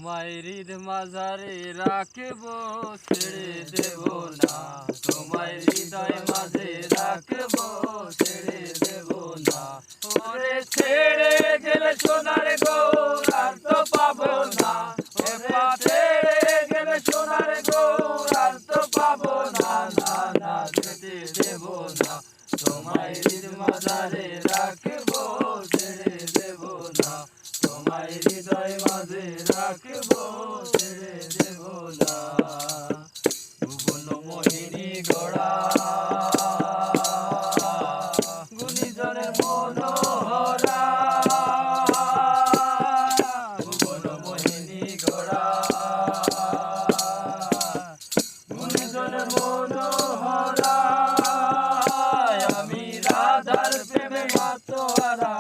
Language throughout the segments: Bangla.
তোমায় হৃদ মাঝারে রাখবো, ছেড়ে দেব না। তোমায় হৃদয় মাঝে রাখবো, ছেড়ে দেব না। ওরে ছেড়ে গেলে সোনার গৌর আর তো পাবো না। ওরে ছেড়ে গেলে সোনার গৌর আর তো পাবো না। না না যেতে দেব না। তোমায় হৃদ মাঝারে রাখবো, ছেড়ে দেব না। তোমায় হৃদয় মাঝে রাখবো, ছেড়ে দেব না। ভুবন মোহিনী গড়া গুণীজনের মনোহরা, ভুবন মোহিনী গড়া গুণীজনের মনোহরা। আমি রাধার প্রেমে মাতোয়ারা,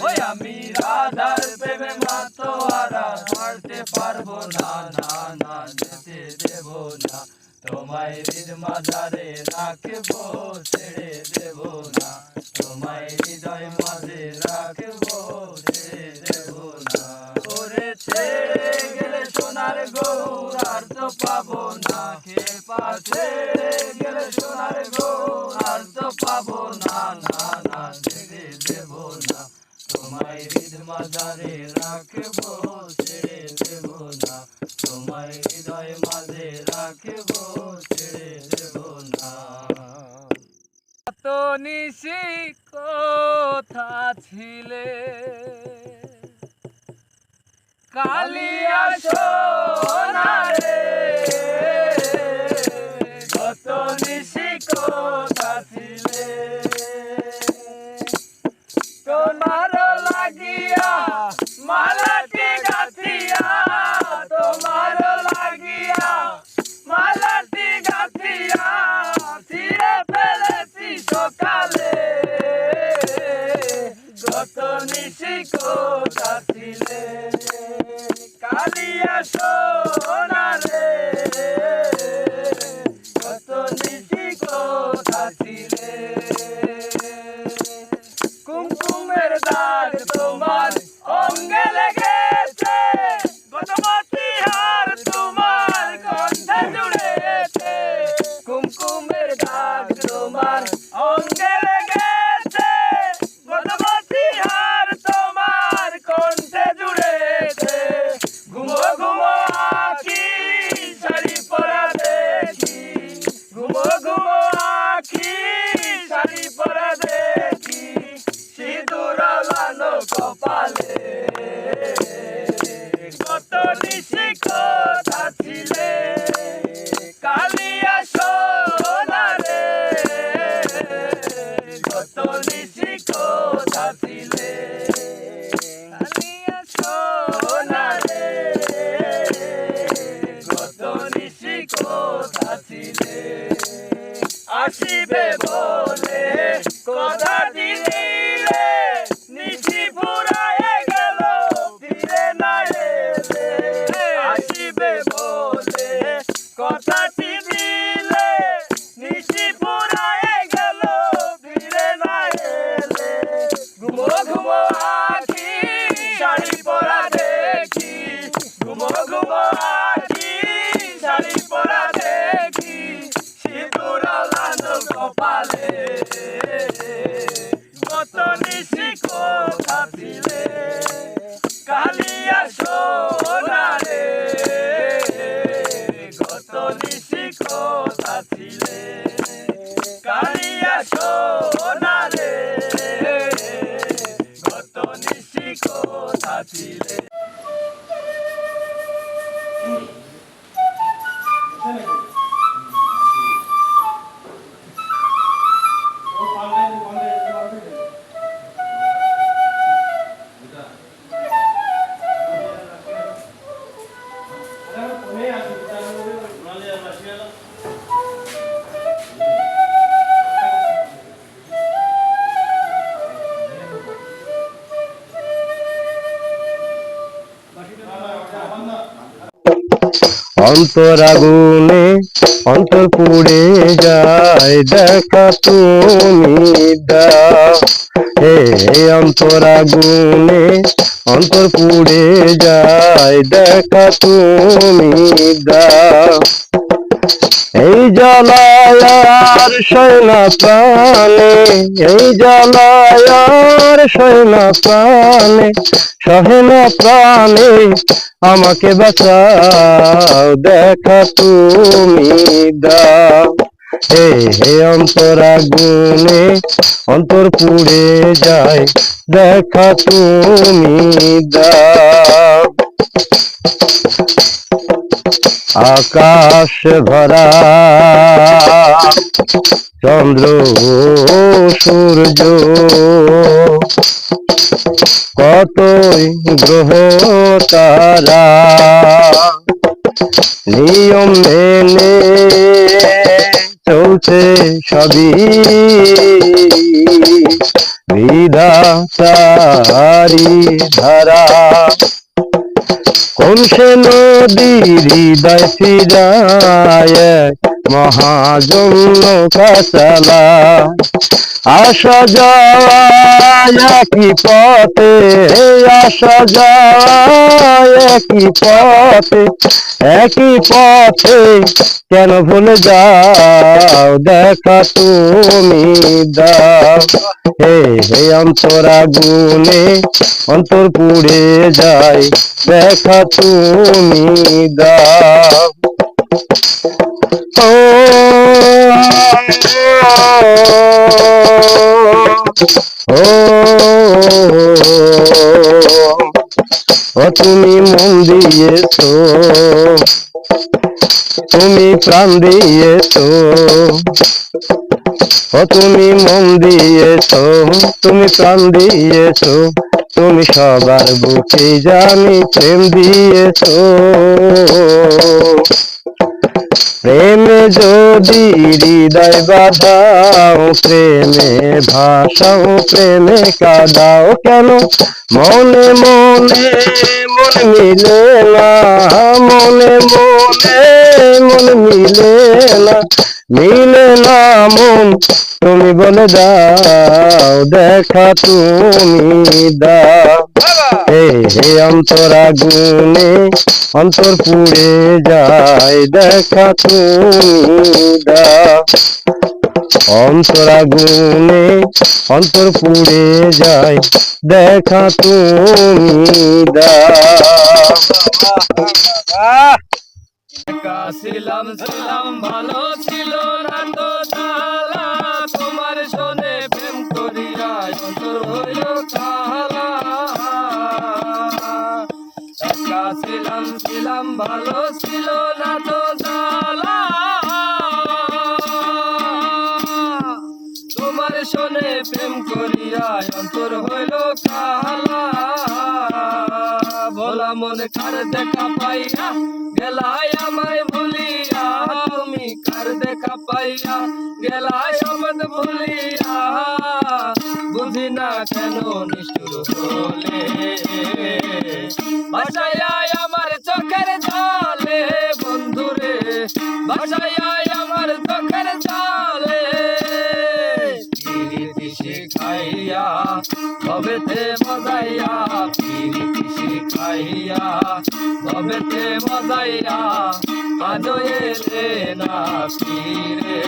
ওই আমি রাধার প্রেমে মাতোয়ারা। ছাড়তে পারবো না, না না যেতে দেব না। তোমায় হৃদ মাঝারে রাখবো, ছেড়ে দেব না। তোমায় হৃদয় মাঝে রাখবো, ছেড়ে দেব না। ওরে ছেড়ে গেলে সোনার গৌর আর তো পাবো না। খেপা ছেড়ে গেলে সোনার গৌর আর তো পাবো না। না না ছেড়ে দেব না। তোমায় হৃদ মাঝারে রাখবো, ছেড়ে দেব না। তোমায় হৃদয় মাঝে রাখবো, ছেড়ে দেব না। এত নিশি কোথা ছিলে, কালিয়া সোনারে। কত নিশি কোথা ছিলে, তোমার লাগিয়া মালাটি গাথিয়া। তোমার লাগিয়া মালাটি গাথিয়া ছিঁড়ে ফেলেছি সকালে। গত নিশি কোথা ছিলে, কালিয়া সোনারে। গত নিশি কোথা ছিলে, কুমকুমের দাগ তোমার অঙ্গে লেগেছে। গতমতি হার তোমার কণ্ঠে জুড়েছে। কুমকুমের দাগ তোমার অঙ্গে লেগেছে। গতমতি হার তোমার কণ্ঠে জুড়েছে। ঘুমো ঘুমো আঁখি শাড়ি পরা দেখি। ঘুমো ঘুমো আঁখি শাড়ি পরা দেখি। সিঁদুর লানো কপালে। কত নিশি কোথা ছিলে, কালিয়া সোনারে। কত নিশি কোথা ছিলে, কালিয়া সোনারে। কত নিশি কোথা ছিলে। আসিবে বলে কথা দিলে, নিশি ফুরায়ে গেল ফিরে না এলে। আসিবে বলে কথাটি দিলে, নিশি ফুরায়ে গেল ফিরে না এলে। ঘুমো ঘুমো আঁখি শাড়ি পরা দেখি। ঘুমো ঘুমো আঁখি শাড়ি পরা দেখি। সিঁদুর লানো কপালে। কত নিশি কোথা ছিলে, কালিয়া সোনারে। কত নিশি কোথা ছিলে, কালিয়া সোনারে। কত নিশি কোথা ছিলে। অন্তর আগুনে অন্তর পুড়ে যায়, দেখা তুমি দাও। হে অন্তর আগুনে অন্তর পুড়ে যায়, দেখা তুমি দাও। এই জ্বালায় আর সয় না প্রাণে, এই জ্বালায় আর সয় না প্রাণে, সহে না প্রাণে আমাকে বাঁচাও, দেখা তুমি দাও। হে অন্তর আগুনে অন্তর পুড়ে যায়, দেখা তুমি দাও। আকাশ ভরা চন্দ্র সূর্য, কতই গ্রহ তারা, নিয়ম মেনে চলছে সবই বিধাতারি ধারা। কোন সে নদী হৃদয় ফিরায়, মহাজন্য কাচালা, আসা যাওয়া একই পথে, আসা যাওয়া একই পথে, একই পথে কেন ভুলে যাও, দেখা তুমি দাও। হে অন্তর আগুনে অন্তর পুড়ে যায়, দেখা তুমি দাও। ও তুমি মন দিয়েছো, তুমি প্রাণ দিয়েছো, ও তুমি মন দিয়েছো, তুমি প্রাণ দিয়েছো, তুমি সবার বুকে জানি প্রেম দিয়েছো। প্রেমে যদি হৃদয় বাঁধাও, প্রেমে ভাষাও, প্রেমে কাঁদাও কেন, মনে মনে মন মিলে না, মনে মনে মন মিলে না, মিলে না মন, তুমি বলে দাও, দেখা তুমি দাও। হে অন্তর আগুনে অন্তর পুড়ে যায়, দেখা তুমি দাও। অন্তর আগুনে অন্তর পুড়ে যায়, দেখা তুমি দাও। একা ছিলাম ছিলাম ভালো ছিল না তো জ্বালা, তোমার শোনে প্রেম করিয়া অন্তর হইল কালা। একা ছিলাম ছিলাম ভালো ছিল না তো জ্বালা, তোমার শোনে প্রেম করিয়া অন্তর হইল কালা। ভোলা মনে কার দেখা পাইয়া গেলাই আমায় ভুলিয়া, তুমি কার দেখা পাইয়া গেলাই আমায় ভুলিয়া, বুঝি না কেন নিষ্ঠুর হলে, বাসায় আমার চোখের জলে বন্ধুরে, বাসায় আমার চোখের জলে, প্রীতি শিখাইয়া ভবেতে মজাইয়া, প্রীতি শিখাইয়া ভবেতে মজাইয়া, আজও এলে না ফিরে,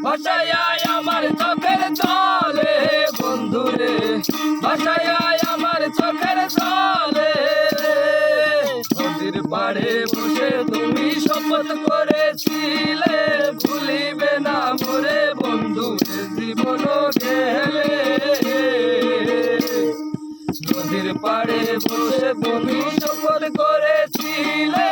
বাসায় আমার চোখের জলে বন্ধুরে, বাসায় আমার চোখের জলে। নদীর পাড়ে বসে তুমি শপথ করেছিলে, ভুলিবে না মোরে বন্ধু জীবন গেলে, নদীর পাড়ে বসে তুমি শপথ করেছিলে,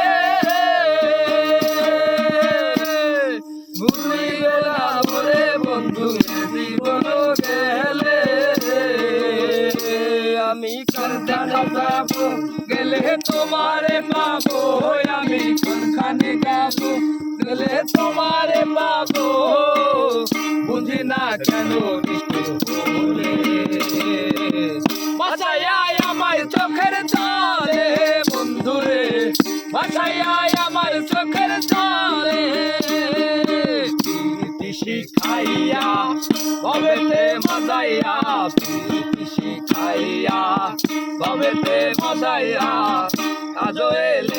ভুলিবে না মোরে বন্ধু জীবন গেলে। আমি কারখানে যাবো গেলে তোমারে পাবো, আমি কোনখানে যাবো গেলে তোমারে পাবো, বুঝি না কেন নিষ্ঠুর হলে, বাসায় আমায় চোখের জলে বন্ধুরে, ভাসাইয়া আমার চোখের জলে প্রীতি শিখাইয়া ভবেতে মজাইয়া প্রীতি শিখাইয়া ভবেতে মজাইয়া কাজো এলে